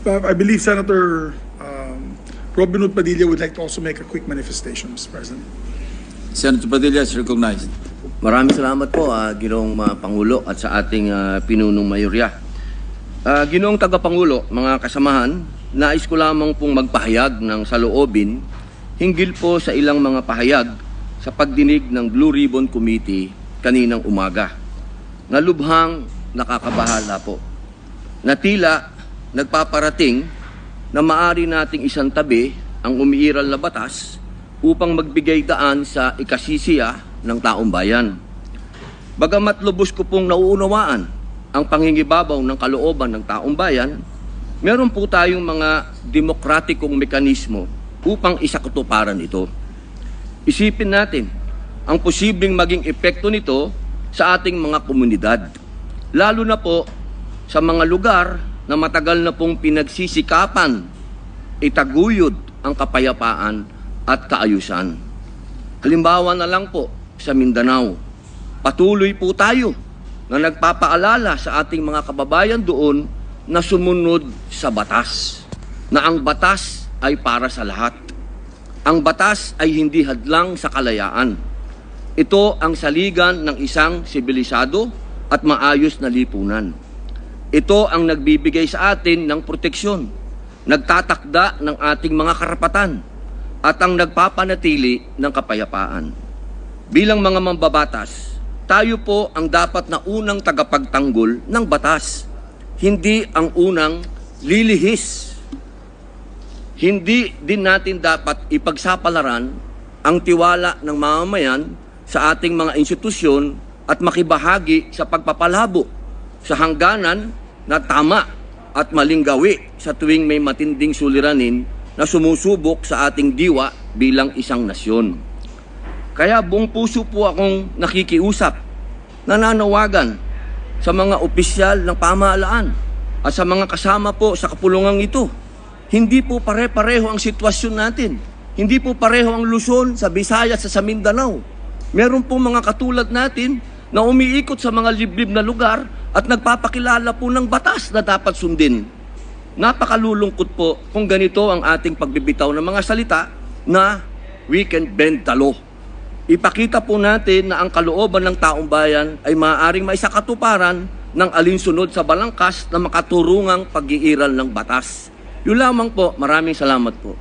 I believe Senator Robin Hood Padilla would like to also make a quick manifestation, Mr. President. Senator Padilla is recognized. Maraming salamat po, Ginoong Pangulo at sa ating pinunong mayorya. Ginoong Tagapangulo, mga kasamahan, nais ko lamang pong magpahayag ng saloobin hinggil po sa ilang mga pahayag sa pagdinig ng Blue Ribbon Committee kaninang umaga. Nalubhang nakakabahala po. Na tila nagpaparating na maari nating isang tabi ang umiiral na batas upang magbigay daan sa ikasisiya ng taong bayan. Bagamat lubos ko pong nauunawaan ang pangingibabaw ng kalooban ng taong bayan, meron po tayong mga demokratikong mekanismo upang isakatuparan ito. Isipin natin ang posibleng maging epekto nito sa ating mga komunidad, lalo na po sa mga lugar na matagal na pong pinagsisikapan itaguyod ang kapayapaan at kaayusan. Halimbawa na lang po sa Mindanao, patuloy po tayo na nagpapaalala sa ating mga kababayan doon na sumunod sa batas, na ang batas ay para sa lahat. Ang batas ay hindi hadlang sa kalayaan. Ito ang saligan ng isang sibilisado at maayos na lipunan. Ito ang nagbibigay sa atin ng proteksyon, nagtatakda ng ating mga karapatan, at ang nagpapanatili ng kapayapaan. Bilang mga mambabatas, tayo po ang dapat na unang tagapagtanggol ng batas, hindi ang unang lilihis. Hindi din natin dapat ipagsapalaran ang tiwala ng mamamayan sa ating mga institusyon at makibahagi sa pagpapalabo sa hangganan na tama at maling gawi sa tuwing may matinding suliranin na sumusubok sa ating diwa bilang isang nasyon. Kaya buong puso po akong nakikiusap, nananawagan sa mga opisyal ng pamahalaan at sa mga kasama po sa kapulungang ito. Hindi po pare-pareho ang sitwasyon natin. Hindi po pareho ang Luzon, sa Visayas, sa Mindanao. Meron po mga katulad natin na umiikot sa mga liblib na lugar at nagpapakilala po ng batas na dapat sundin. Napakalulungkot po kung ganito ang ating pagbibitaw ng mga salita na we can bend the law. Ipakita po natin na ang kalooban ng taong bayan ay maaaring maisakatuparan ng alinsunod sa balangkas na makaturungang pag-iiral ng batas. Yun lamang po. Maraming salamat po.